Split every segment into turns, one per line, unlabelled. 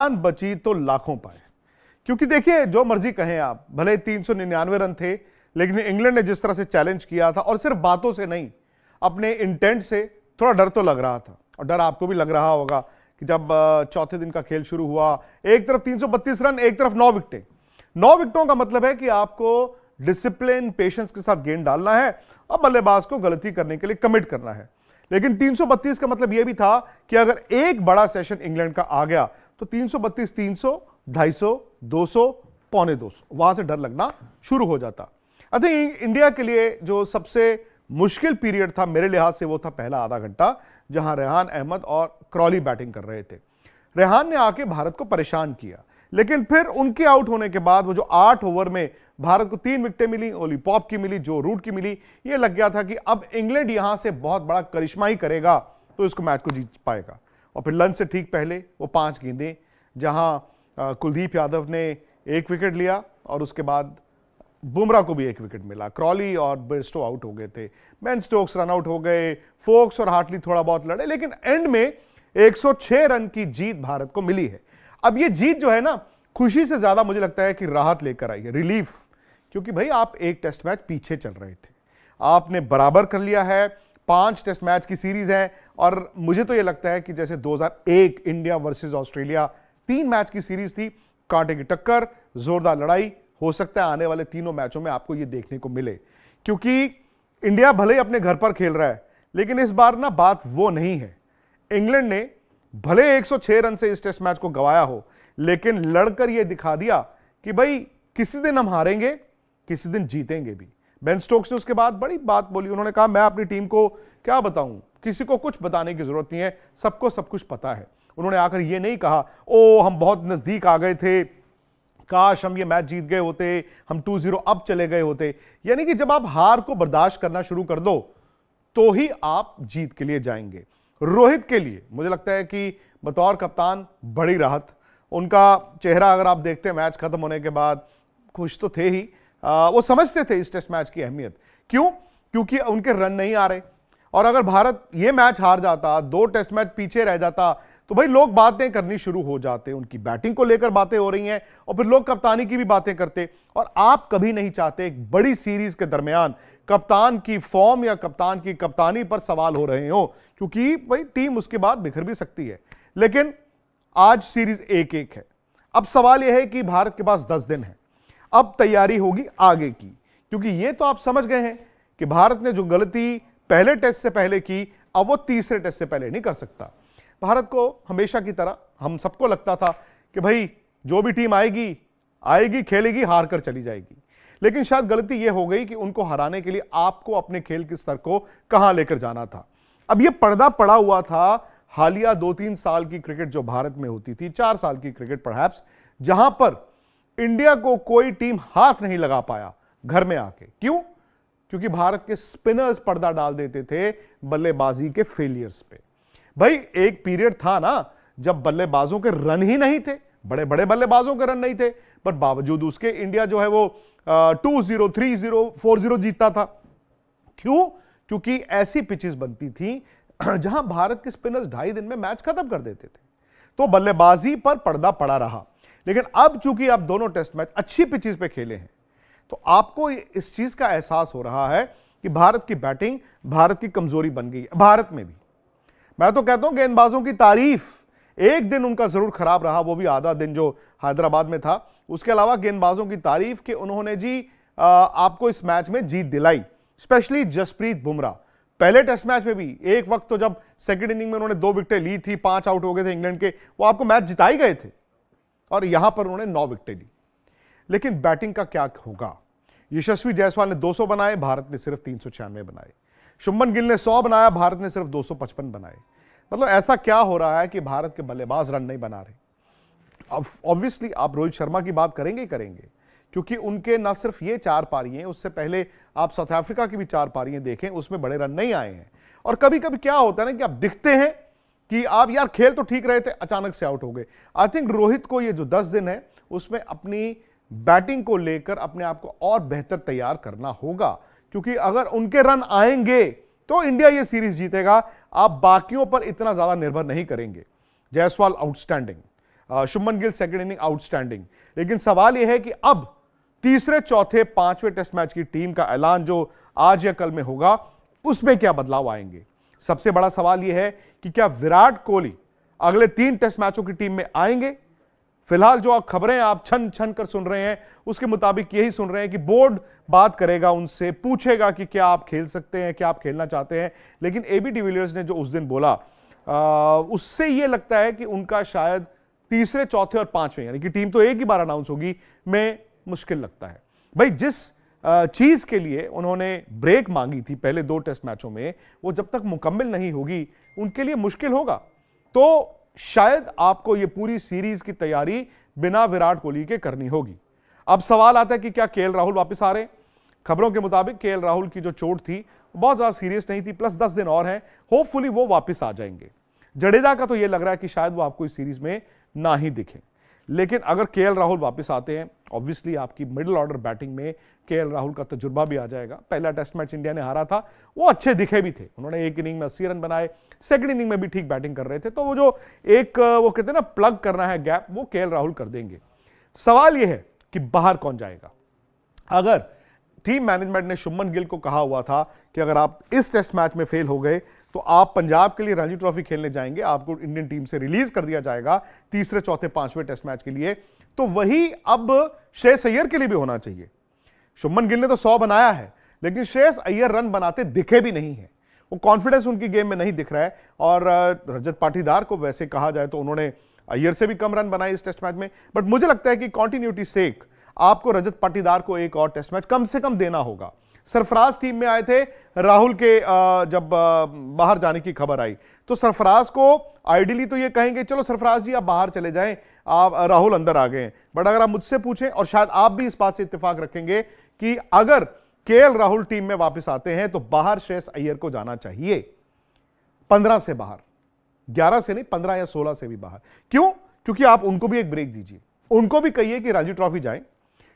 जान बची तो लाखों पाए। क्योंकि देखिए, जो मर्जी कहें आप, भले 399 रन थे, लेकिन इंग्लैंड ने जिस तरह से चैलेंज किया था, और सिर्फ बातों से नहीं, अपने इंटेंट से, थोड़ा डर तो लग रहा था। और डर आपको भी लग रहा होगा कि जब चौथे दिन का खेल शुरू हुआ, एक तरफ 332 रन, एक तरफ 9 विकेटें। 9 विकेटों का मतलब है कि आपको डिसिप्लिन, पेशेंस के साथ गेंद डालना है और बल्लेबाज को गलती करने के लिए कमिट करना है। लेकिन 332 का मतलब यह भी था कि अगर एक बड़ा सेशन इंग्लैंड का आ गया तो 332, 300, 250, 200, पौने 200, वहां से डर लगना शुरू हो जाता। आई थिंक इंडिया के लिए जो सबसे मुश्किल पीरियड था मेरे लिहाज से, वो था पहला आधा घंटा, जहां रेहान अहमद और क्रॉली बैटिंग कर रहे थे। रेहान ने आके भारत को परेशान किया, लेकिन फिर उनके आउट होने के बाद वो जो 8 ओवर में भारत को 3 विकेटें मिली, ओली पॉप की मिली, जो रूट की मिली, ये लग गया था कि अब इंग्लैंड यहां से बहुत बड़ा करिश्मा ही करेगा तो इसको मैच को जीत पाएगा। और फिर लंच से ठीक पहले वो 5 गेंदें, जहां कुलदीप यादव ने 1 विकेट लिया और उसके बाद बुमराह को भी 1 विकेट मिला। क्रॉली और बेयरस्टो आउट हो गए थे, बेन स्टोक्स रन आउट हो गए, फोक्स और हार्टली थोड़ा बहुत लड़े, लेकिन एंड में 106 रन की जीत भारत को मिली है। अब ये जीत जो है ना, खुशी से ज्यादा मुझे लगता है कि राहत लेकर आई है, रिलीफ। क्योंकि भाई आप एक टेस्ट मैच पीछे चल रहे थे, आपने बराबर कर लिया है, 5 टेस्ट मैच की सीरीज है। और मुझे तो यह लगता है कि जैसे 2001 इंडिया वर्सेस ऑस्ट्रेलिया 3 मैच की सीरीज थी, कांटे की टक्कर, जोरदार लड़ाई, हो सकता है आने वाले तीनों मैचों में आपको यह देखने को मिले। क्योंकि इंडिया भले ही अपने घर पर खेल रहा है, लेकिन इस बार ना बात वो नहीं है। इंग्लैंड ने भले 106 रन से इस टेस्ट मैच को गंवाया हो, लेकिन लड़कर यह दिखा दिया कि भाई किसी दिन हम हारेंगे, किसी दिन जीतेंगे भी। बेन स्टोक्स ने उसके बाद बड़ी बात बोली, उन्होंने कहा मैं अपनी टीम को क्या बताऊं, किसी को कुछ बताने की जरूरत नहीं है, सबको सब कुछ पता है। उन्होंने आकर यह नहीं कहा ओ हम बहुत नजदीक आ गए थे, काश हम ये मैच जीत गए होते, हम 2-0 अब चले गए होते। यानी कि जब आप हार को बर्दाश्त करना शुरू कर दो तो ही आप जीत के लिए जाएंगे। रोहित के लिए मुझे लगता है कि बतौर कप्तान बड़ी राहत, उनका चेहरा अगर आप देखते हैं मैच खत्म होने के बाद, खुश तो थे ही, वो समझते थे इस टेस्ट मैच की अहमियत। क्यों? क्योंकि उनके रन नहीं आ रहे, और अगर भारत ये मैच हार जाता, 2 टेस्ट मैच पीछे रह जाता, तो भाई लोग बातें करनी शुरू हो जाते, उनकी बैटिंग को लेकर बातें हो रही हैं, और फिर लोग कप्तानी की भी बातें करते। और आप कभी नहीं चाहते एक बड़ी सीरीज के दरमियान कप्तान की फॉर्म या कप्तान की कप्तानी पर सवाल हो रहे हो, क्योंकि भाई टीम उसके बाद बिखर भी सकती है। लेकिन आज सीरीज 1-1 है। अब सवाल यह है कि भारत के पास 10 दिन है, अब तैयारी होगी आगे की। क्योंकि यह तो आप समझ गए हैं कि भारत ने जो गलती पहले टेस्ट से पहले की, अब वो तीसरे टेस्ट से पहले नहीं कर सकता। भारत को हमेशा की तरह हम सबको लगता था कि भाई जो भी टीम आएगी आएगी, खेलेगी, हार कर चली जाएगी। लेकिन शायद गलती यह हो गई कि उनको हराने के लिए आपको अपने खेल के स्तर को कहां लेकर जाना था। अब यह पर्दा पड़ा हुआ था हालिया 2-3 साल की क्रिकेट जो भारत में होती थी, 4 साल की क्रिकेट परहैप्स, जहां पर इंडिया को कोई टीम हाथ नहीं लगा पाया घर में आके। क्यों? क्योंकि भारत के स्पिनर्स पर्दा डाल देते थे बल्लेबाजी के फेलियर्स पे। भाई एक पीरियड था ना जब बल्लेबाजों के रन ही नहीं थे, बड़े बड़े बल्लेबाजों के रन नहीं थे, पर बावजूद उसके इंडिया जो है वो 2-0, 3-0, 4-0 जीतता था। क्यों? क्योंकि ऐसी पिचेस बनती थी जहां भारत के स्पिनर्स 2.5 दिन में मैच खत्म कर देते थे। तो बल्लेबाजी पर पर्दा पड़ा रहा। लेकिन अब चूंकि आप दोनों टेस्ट मैच अच्छी पिचेस पे खेले हैं, तो आपको इस चीज का एहसास हो रहा है कि भारत की बैटिंग भारत की कमजोरी बन गई है। भारत में भी मैं तो कहता हूं गेंदबाजों की तारीफ, एक दिन उनका जरूर खराब रहा, वो भी आधा दिन जो हैदराबाद में था। उसके अलावा गेंदबाजों की तारीफ कि उन्होंने जी आपको इस मैच में जीत दिलाई, स्पेशली जसप्रीत बुमराह। पहले टेस्ट मैच में भी एक वक्त तो जब सेकंड इनिंग में उन्होंने 2 विकेटें ली थी, 5 आउट हो गए थे इंग्लैंड के, वो आपको मैच जिताई गए थे, और यहां पर उन्होंने 9 विकेटें ली। लेकिन बैटिंग का क्या होगा? यशस्वी जायसवाल ने 200 बनाए, भारत ने सिर्फ 396 बनाए। शुभमन गिल ने 100 बनाया, भारत ने सिर्फ 255 बनाए। मतलब ऐसा क्या हो रहा है कि भारत के बल्लेबाज रन नहीं बना रहे? अब ऑब्वियसली आप रोहित शर्मा की बात करेंगे ही करेंगे, क्योंकि उनके न सिर्फ ये 4 पारियां, उससे पहले आप साउथ अफ्रीका की भी 4 पारियां देखें, उसमें बड़े रन नहीं आए हैं। और कभी कभी क्या होता है ना कि आप दिखते हैं कि आप यार खेल तो ठीक रहे थे, अचानक से आउट हो गए। आई थिंक रोहित को ये जो 10 दिन है उसमें अपनी बैटिंग को लेकर अपने आप को और बेहतर तैयार करना होगा, क्योंकि अगर उनके रन आएंगे तो इंडिया ये सीरीज जीतेगा। आप बाकियों पर इतना ज्यादा निर्भर नहीं करेंगे। Jaiswal outstanding, Shubman Gill second inning outstanding. लेकिन सवाल यह है कि अब तीसरे, चौथे, पांचवें टेस्ट मैच की टीम का ऐलान जो आज या कल में होगा, उसमें क्या बदलाव आएंगे? सबसे बड़ा सवाल यह है कि क्या विराट कोहली अगले 3 टेस्ट मैचों की टीम में आएंगे? फिलहाल जो खबरें आप छन छन कर सुन रहे हैं, उसके मुताबिक यही सुन रहे हैं कि बोर्ड बात करेगा उनसे, पूछेगा कि क्या आप खेल सकते हैं, क्या आप खेलना चाहते हैं। लेकिन एबी डिविलियर्स ने जो उस दिन बोला, उससे यह लगता है कि उनका शायद तीसरे, चौथे और पांचवें, यानी कि टीम तो एक ही बार अनाउंस होगी, में मुश्किल लगता है। भाई जिस चीज के लिए उन्होंने ब्रेक मांगी थी पहले 2 टेस्ट मैचों में, वो जब तक मुकम्मल नहीं होगी उनके लिए मुश्किल होगा। तो शायद आपको यह पूरी सीरीज की तैयारी बिना विराट कोहली के करनी होगी। अब सवाल आता है कि क्या केएल राहुल वापस आ रहे हैं? खबरों के मुताबिक केएल राहुल की जो चोट थी बहुत ज्यादा सीरियस नहीं थी, प्लस 10 दिन और हैं, होपफुली वो वापस आ जाएंगे। जडेजा का तो यह लग रहा है कि शायद वो आपको इस सीरीज में ना ही दिखे। लेकिन अगर केएल राहुल वापस आते हैं, ऑब्वियसली आपकी मिडिल ऑर्डर बैटिंग में केएल राहुल का तजुर्बा भी आ जाएगा। पहला टेस्ट मैच इंडिया ने हारा था, वो अच्छे दिखे भी थे, उन्होंने एक इनिंग में 80 रन बनाए, सेकंड इनिंग में भी ठीक बैटिंग कर रहे थे। तो वो जो एक वो कहते हैं ना प्लग करना है गैप, वो केएल राहुल कर देंगे। सवाल यह है कि बाहर कौन जाएगा? अगर टीम मैनेजमेंट ने शुभमन गिल को कहा हुआ था कि अगर आप इस टेस्ट मैच में फेल हो गए तो आप पंजाब के लिए रणजी ट्रॉफी खेलने जाएंगे, आपको इंडियन टीम से रिलीज कर दिया जाएगा तीसरे, चौथे, पांचवें टेस्ट मैच के लिए, तो वही अब श्रेयस अय्यर के लिए भी होना चाहिए। शुभमन गिल ने तो 100 बनाया है, लेकिन श्रेयस अय्यर रन बनाते दिखे भी नहीं है, वो कॉन्फिडेंस उनकी गेम में नहीं दिख रहा है। और रजत पाटीदार को वैसे कहा जाए तो उन्होंने अय्यर से भी कम रन बनाए इस टेस्ट मैच में, बट मुझे लगता है कि कंटिन्यूटी सेक आपको रजत पाटीदार को एक और टेस्ट मैच कम से कम देना होगा। सरफराज टीम में आए थे, राहुल के जब बाहर जाने की खबर आई तो सरफराज को आइडियली तो ये कहेंगे चलो सरफराज जी आप बाहर चले जाएं, आप राहुल अंदर आ गए। बट अगर आप मुझसे पूछें, और शायद आप भी इस बात से इत्तेफाक रखेंगे कि अगर केएल राहुल टीम में वापस आते हैं तो बाहर श्रेयस अय्यर को जाना चाहिए, 15 से बाहर, 11 से नहीं, 15 या 16 से भी बाहर। क्यों? क्योंकि आप उनको भी एक ब्रेक दीजिए, उनको भी कहिए कि रणजी ट्रॉफी जाएं,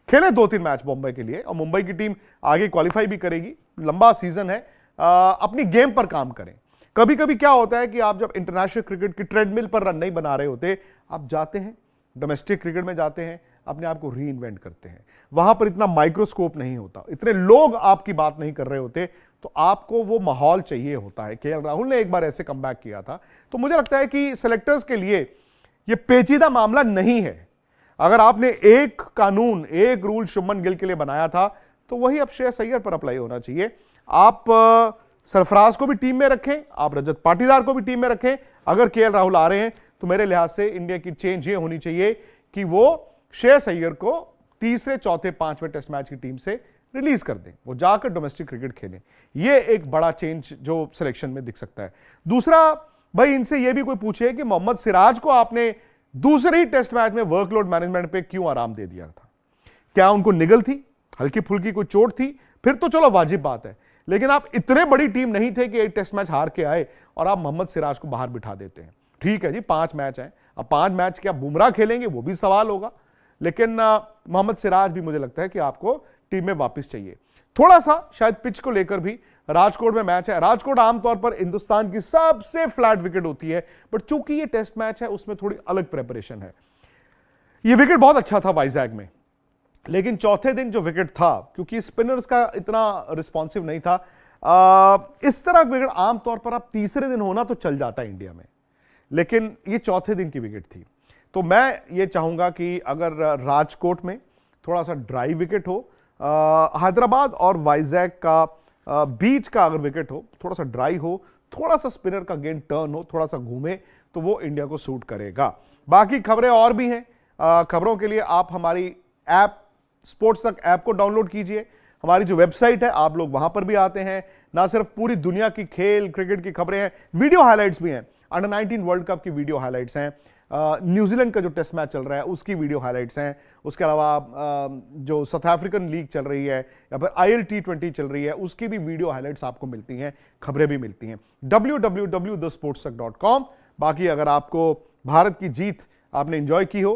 खेले 2-3 मैच मुंबई के लिए, और मुंबई की टीम आगे क्वालिफाई भी करेगी, लंबा सीजन है, अपनी गेम पर काम करें। कभी कभी क्या होता है कि आप जब इंटरनेशनल क्रिकेट की ट्रेडमिल पर रन नहीं बना रहे होते, आप जाते हैं डोमेस्टिक क्रिकेट में, जाते हैं अपने आप को री इन्वेंट करते हैं, वहां पर इतना माइक्रोस्कोप नहीं होता, इतने लोग आपकी बात नहीं कर रहे होते, तो आपको वो माहौल चाहिए होता है। केएल राहुल ने एक बार ऐसे कमबैक किया था। तो मुझे लगता है कि सेलेक्टर्स के लिए ये पेचीदा मामला नहीं है। अगर आपने एक कानून, एक रूल शुभमन गिल के लिए बनाया था, तो वही अब श्रेयस अय्यर पर अप्लाई होना चाहिए। आप सरफराज को भी टीम में रखें, आप रजत पाटीदार को भी टीम में रखें। अगर केएल राहुल आ रहे हैं तो मेरे लिहाज से इंडिया की चेंज ये होनी चाहिए कि वो श्रेयस अय्यर को तीसरे, चौथे, पांचवें टेस्ट मैच की टीम से रिलीज कर दें, वो जाकर डोमेस्टिक क्रिकेट खेलें। ये एक बड़ा चेंज जो सिलेक्शन में दिख सकता है। दूसरा, भाई इनसे यह भी कोई पूछे कि मोहम्मद सिराज को आपने दूसरे ही टेस्ट मैच में वर्कलोड मैनेजमेंट पे क्यों आराम दे दिया था? क्या उनको निगल थी, हल्की फुल्की कोई चोट थी? फिर तो चलो वाजिब बात है, लेकिन आप इतने बड़ी टीम नहीं थे कि एक टेस्ट मैच हार के आए और आप मोहम्मद सिराज को बाहर बिठा देते हैं। ठीक है जी, 5 मैच हैं, अब 5 मैच क्या बुमराह खेलेंगे वो भी सवाल होगा, लेकिन मोहम्मद सिराज भी मुझे लगता है कि आपको टीम में वापस चाहिए। थोड़ा सा शायद पिच को लेकर भी, राजकोट में मैच है, राजकोट आमतौर पर हिंदुस्तान की सबसे फ्लैट विकेट होती है, बट चूंकि ये टेस्ट मैच है उसमें थोड़ी अलग प्रेपरेशन है। ये विकेट बहुत अच्छा था वाइजैग में, लेकिन चौथे दिन जो विकेट था, क्योंकि स्पिनर्स का इतना रिस्पॉन्सिव नहीं था, इस तरह विकेट आमतौर पर आप तीसरे दिन होना तो चल जाता है इंडिया में, लेकिन ये चौथे दिन की विकेट थी। तो मैं ये चाहूंगा कि अगर राजकोट में थोड़ा सा ड्राई विकेट हो, हैदराबाद और वाइजैग का बीच का अगर विकेट हो, थोड़ा सा ड्राई हो, थोड़ा सा स्पिनर का गेंद टर्न हो, थोड़ा सा घूमे, तो वो इंडिया को सूट करेगा। बाकी खबरें और भी हैं, खबरों के लिए आप हमारी ऐप स्पोर्ट्स तक ऐप को डाउनलोड कीजिए। हमारी जो वेबसाइट है आप लोग वहां पर भी आते हैं, ना सिर्फ पूरी दुनिया की खेल क्रिकेट की खबरें हैं, वीडियो हाइलाइट्स भी हैं। अंडर 19 वर्ल्ड कप की वीडियो हाइलाइट्स हैं, न्यूजीलैंड का जो टेस्ट मैच चल रहा है उसकी वीडियो हाइलाइट्स हैं, उसके अलावा जो साउथ अफ्रीकन लीग चल रही है या फिर IL T20 चल रही है उसकी भी वीडियो हाइलाइट्स आपको मिलती हैं, खबरें भी मिलती हैं www.thesportstuck.com। बाकी अगर आपको भारत की जीत आपने एंजॉय की हो